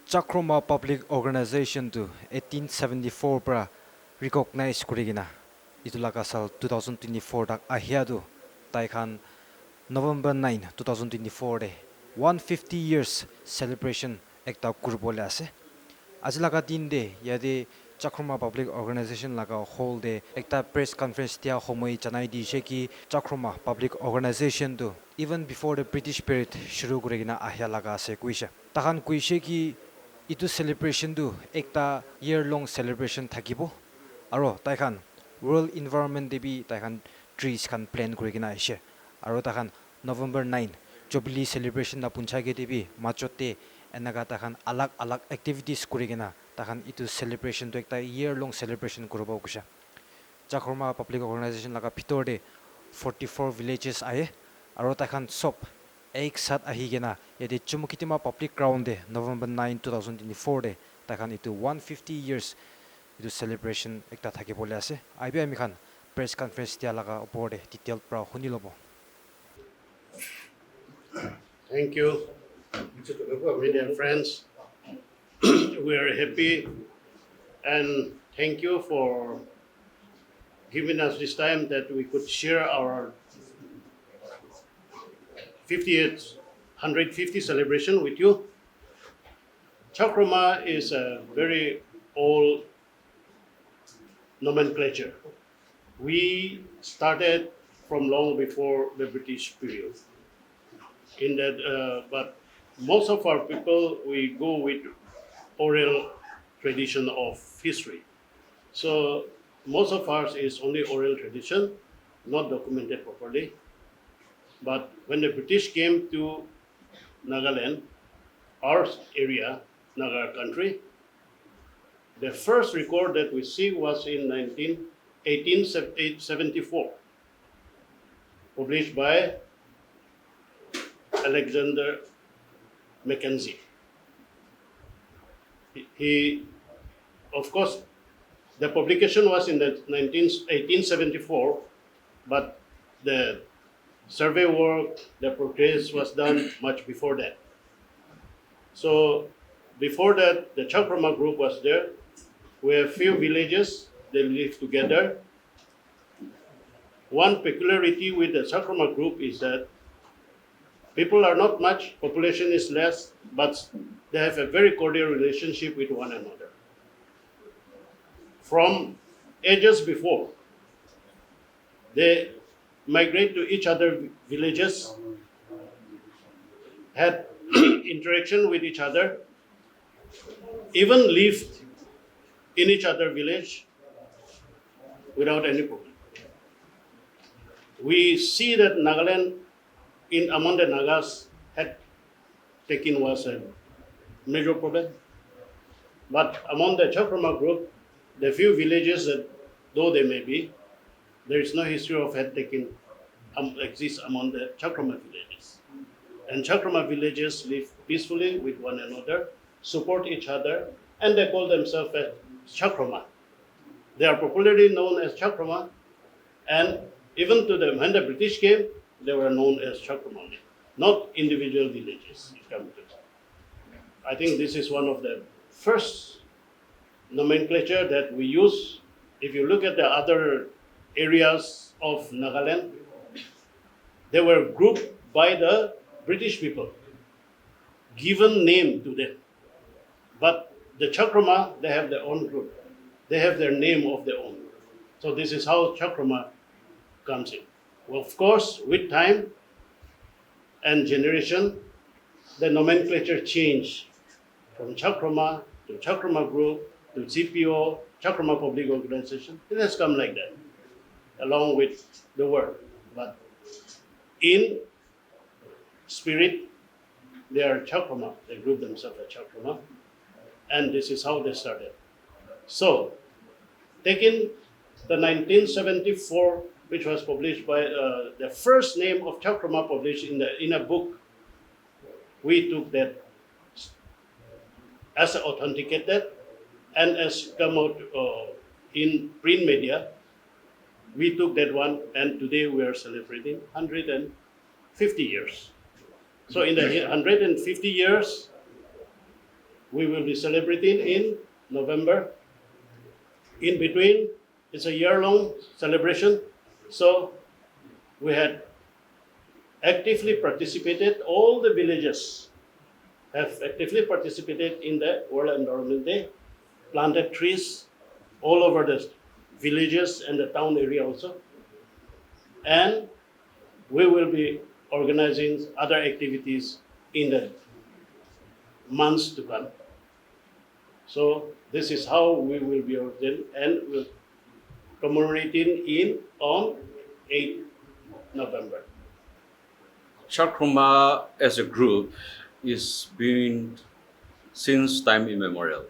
Chakroma Public Organization to 1874 pra recognize kurigina itulaka sal 2024 dak ahiadu taikhan November 9 2024 de 150 years celebration ekta kurbole ase ajilaka din de yade Chakroma Public Organization laga hall de ekta press conference tia homoi chanai di sheki Chakroma Public Organization to even before the British period shuru kurigina ahya laga ase kuisha tahan kuishe ki itu celebration tu ekta year long celebration thakibo aro taikhan world environment debi taikhan trees khan plant kurigina aise aro taikhan November 9 jubilee celebration na punchage debi machote enaga taikhan alag alag activities kurigina taikhan itu celebration tu ekta year long celebration kurobo kusha Chakroma Public Organization laga bhitor de 44 villages aye aro taikhan sob एक साथ আহিगेना यदि Chumoukedima public ground de November 9 2024 de taikhan itu 150 years itu celebration ekta thaki bole ase aibi ami khan press conference dia laga opor de detailed pra huni lobo. Thank you, media friends. We are happy and thank you for giving us this time that we could share our 50th 150 celebration with you. Chakroma is a very old nomenclature. We started from long before the British period. In that, but most of our people, we go with oral tradition of history. So most of ours is only oral tradition, not documented properly. But when the British came to Nagaland, our area, Naga country, the first record that we see was in 1874, published by Alexander Mackenzie. He, of course, the publication was in the 1874, but the survey work, the progress was done much before that. So before that, the Chakroma group was there. We have few villages, they live together. One peculiarity with the Chakroma group is that people are not much, population is less, but they have a very cordial relationship with one another. From ages before, they migrate to each other villages, had interaction with each other, even lived in each other village without any problem. We see that Nagaland among the Nagas had taken was a major problem. But among the Chakroma group, the few villages that though they may be, there is no history of head taking exists among the Chakroma villages. And Chakroma villages live peacefully with one another, support each other, and they call themselves as Chakroma. They are popularly known as Chakroma, and even to them, when the British came, they were known as Chakroma, not individual villages. I think this is one of the first nomenclature that we use. If you look at the other areas of Nagaland, they were grouped by the British people, given name to them. But the Chakroma, they have their own group. They have their name of their own. So this is how Chakroma comes in. Well, of course, with time and generation, the nomenclature changed from Chakroma to Chakroma Group to CPO, Chakroma Public Organization. It has come like that, along with the word. But in spirit, they are Chakroma. They group themselves as Chakroma. And this is how they started. So, taking the 1974, which was published by the first name of Chakroma published in a book, we took that as authenticated and as come out in print media. We took that one, and today we are celebrating 150 years. So in the 150 years, we will be celebrating in November. In between, it's a year-long celebration, so we had actively participated, all the villages have actively participated in the World Environment Day, planted trees all over the villages and the town area also. And we will be organizing other activities in the months to come. So this is how we will be organizing and we'll commemorating on 8th November. Chumoukedima as a group is been since time immemorial.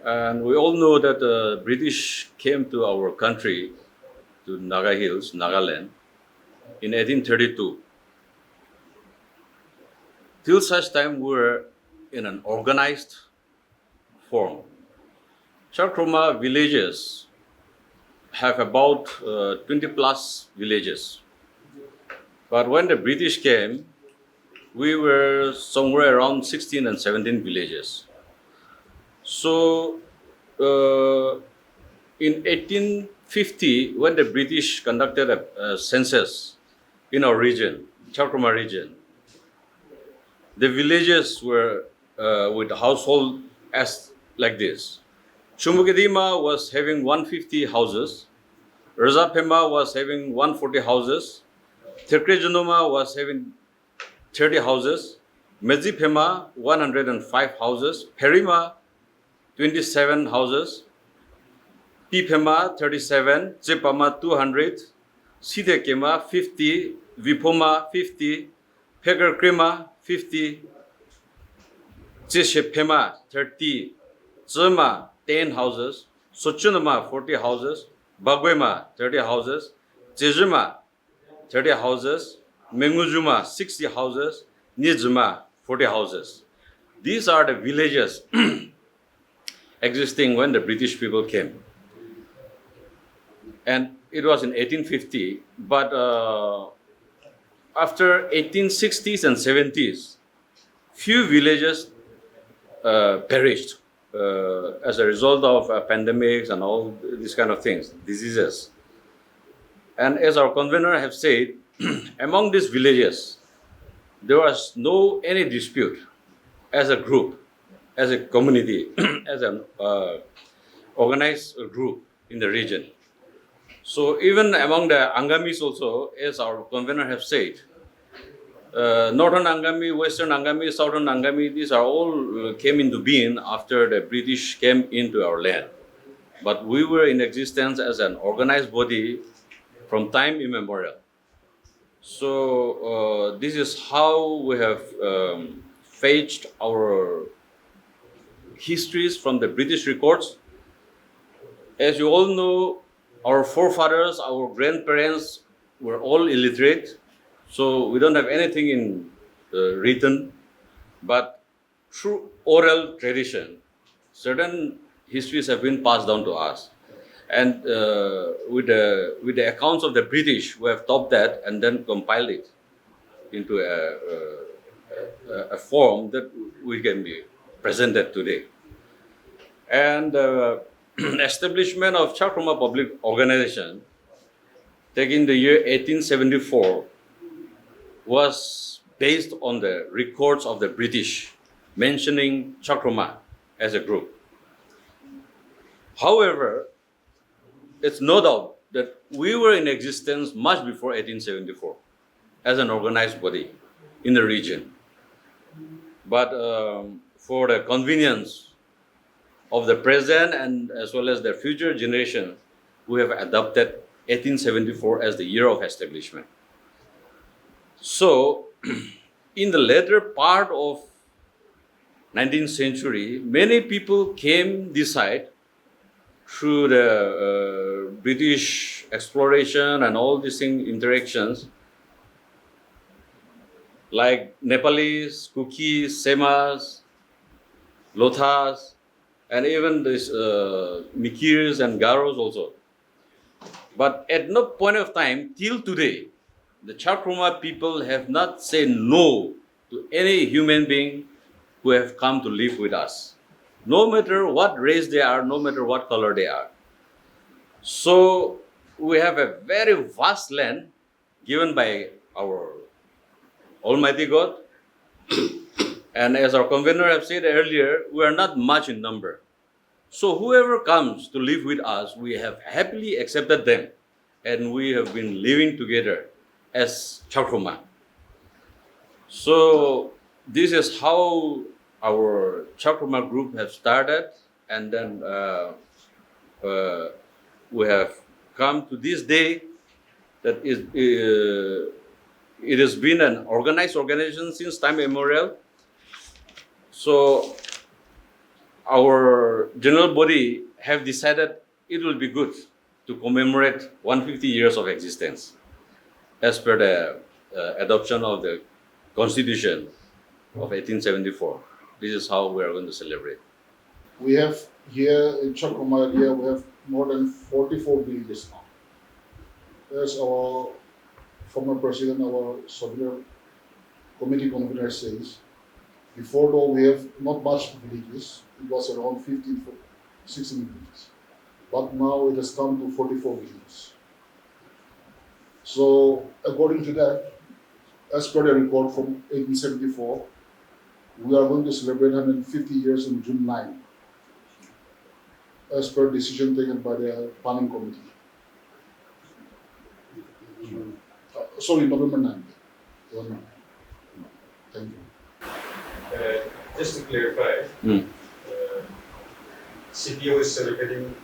And we all know that the British came to our country, to Naga Hills, Nagaland, in 1832. Till such time, we were in an organized form. Chumoukedima villages have about 20 plus villages. But when the British came, we were somewhere around 16 and 17 villages. So in 1850, when the British conducted a census in our region, Chumoukedima region, the villages were with household as like this. Chumoukedima was having 150 houses. Razapema was having 140 houses. Terkrejanoma was having 30 houses. Mezipema, 105 houses. Perima, 27 houses. Pipema, 37. Chepama, 200. Sitekema, 50. Vipoma, 50. Pegarkrema, 50. Cheshepema, 30. Zema, 10 houses. Sochunama, 40 houses. Bagwema, 30 houses. Jejuma, 30 houses. Mengujuma, 60 houses. Nijuma, 40 houses. These are the villages existing when the British people came. And it was in 1850, but after 1860s and 70s, few villages perished as a result of pandemics and all these kind of things, diseases. And as our convener have said, among these villages, there was no any dispute as a group, as a community, as an organized group in the region. So even among the Angamis also, as our convener have said, Northern Angami, Western Angami, Southern Angami, these are all came into being after the British came into our land. But we were in existence as an organized body from time immemorial. So this is how we have fetched our histories from the British records. As you all know, our forefathers, our grandparents were all illiterate. So we don't have anything in written, but through oral tradition, certain histories have been passed down to us. And with the accounts of the British, we have topped that and then compiled it into a form that we can be presented today. And establishment of Chumoukedima Public Organization, taking the year 1874, was based on the records of the British mentioning Chumoukedima as a group. However, it's no doubt that we were in existence much before 1874 as an organized body in the region. But for the convenience of the present and as well as the future generation, we have adopted 1874 as the year of establishment. So, in the later part of 19th century, many people came this side through the British exploration and all these interactions, like Nepalese, Kukis, Semas, Lothas, and even this Mikirs and Garos also. But at no point of time, till today, the Chumoukedima people have not said no to any human being who have come to live with us, no matter what race they are, no matter what color they are. So we have a very vast land given by our Almighty God. And as our convener have said earlier, we are not much in number. So whoever comes to live with us, we have happily accepted them. And we have been living together as Chakruma. So this is how our Chakruma group have started. And then we have come to this day that it has been an organized organization since time immemorial. So our general body have decided it will be good to commemorate 150 years of existence as per the adoption of the Constitution of 1874. This is how we are going to celebrate. We have here in Chumoukedima area, we have more than 44 villages now. As our former president, our Soviet committee convener says, before though we have not much villages, it was around 15, 16 villages. But now it has come to 44 villages. So according to that, as per the record from 1874, we are going to celebrate 150 years on June 9, as per decision taken by the planning committee. Sorry, November 9th. Thank you. Just to clarify, CPO is celebrating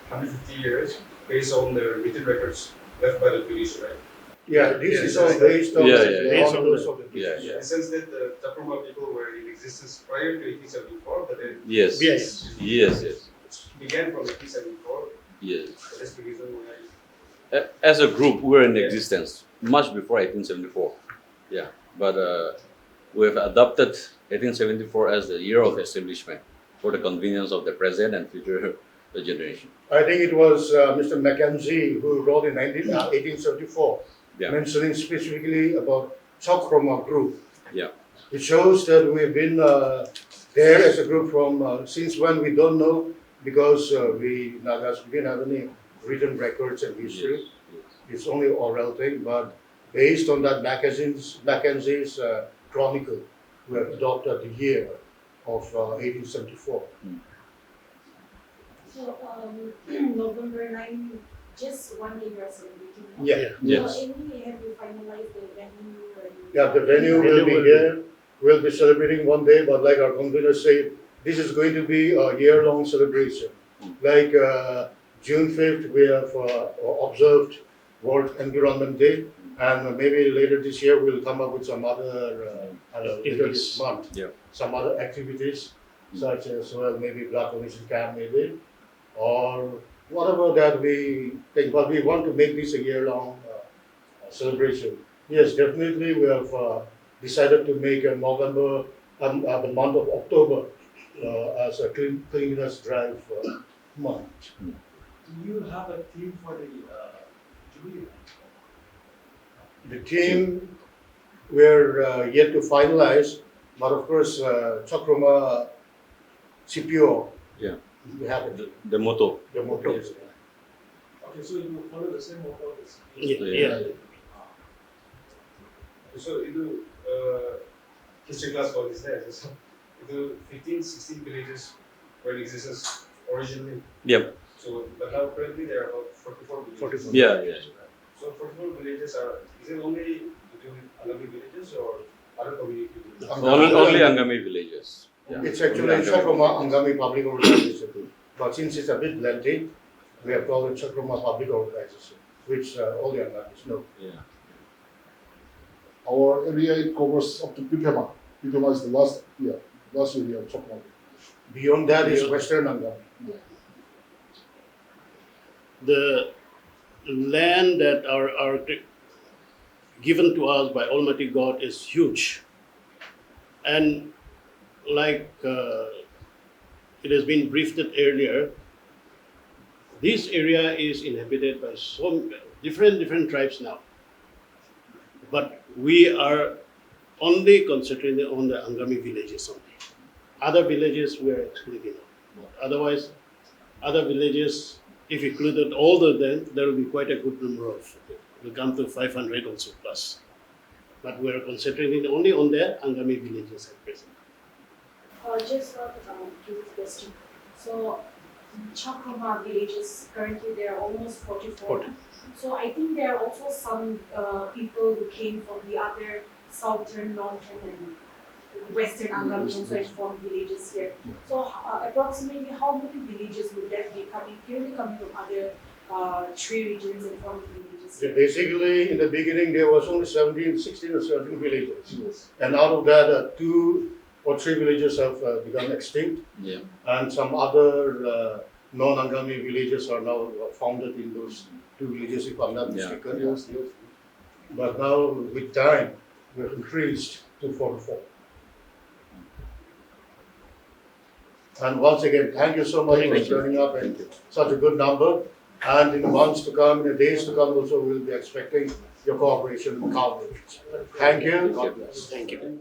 150 years based on the written records left by the police, right? Yeah, this is all based on Yeah. those of the Yeah. In the sense that the Chakruma people were in existence prior to 1874, but then Yes. Yes. Yes. Yes. it began from 1874. Yes. So that's the reason why. As a group, we were in existence much before 1874. Yeah, but we have adopted 1874 as the year of establishment for the convenience of the present and future generation. I think it was Mr. Mackenzie who wrote in 1874, Yeah. mentioning specifically about Chakruma group. Yeah. It shows that we've been there as a group from since when we don't know, because we Nagas didn't have any written records and history. Yes. It's only oral thing, but based on that Mackenzie's chronicle, we have adopted the year of 1874. So, November 9, just one day we are celebrating. No? Yeah. Yes. So, anyway, have you finalized the venue? Yeah, the venue will be here. We'll be celebrating one day, but like our convener said, this is going to be a year-long celebration. Like June 5th, we have observed World Environment Day, and maybe later this year we'll come up with some other, later this month, Yeah. some other activities, such as, well, maybe blood donation camp maybe, or whatever that we think, but we want to make this a year-long celebration. Yes, definitely we have decided to make a November, the month of October as a cleanliness drive month. Do you have a theme for the Jubilee? The team we're yet to finalize, but of course Chakruma CPO, Yeah. we have it, The motto. the motto. Yes. Okay, so you follow the same motto as Yeah. So, history class called this there. So, 15, 16 villages were in existence originally. Yep. So, but now currently there are about 44 villages. 44. Yeah. Yeah. So 44 villages is it only to do with Angami villages or other community villages? Only Angami villages. Yeah. It's actually Chakruma Angami Public Organization, but since it's a bit lengthy, we have called it Chakruma Public Organization, which all the Angamis know. Yeah. Our area it covers up to Pitema. Pitema is the last area of Chumoukedima. Beyond that is Western Angami. The land that are given to us by Almighty God is huge. And like it has been briefed earlier, this area is inhabited by so different tribes now. But we are only concentrating on the Angami villages only. Other villages we are excluding. Otherwise, other villages, if included all of them, there will be quite a good number of. We'll come to 500 also plus. But we are concentrating only on the Angami villages at present. Just a curious question. So, Chakrama villages, currently there are almost 44. 40. So, I think there are also some people who came from the other southern, northern, and western Angami also and formed villages here. So, approximately how many villages would that be coming, purely coming from other three regions and formed villages? So basically, in the beginning, there was only 16 or 17 villages. Yes. And out of that, 2 or 3 villages have become extinct. Yeah. And some other non-Angami villages are now founded in those 2 villages, if I'm not mistaken. Yes. But now, with time, we've increased to 44. And once again, thank you so much for turning up in such a good number. And in the months to come, in the days to come also, we'll be expecting your cooperation and coverage. Thank you. God bless. Thank you.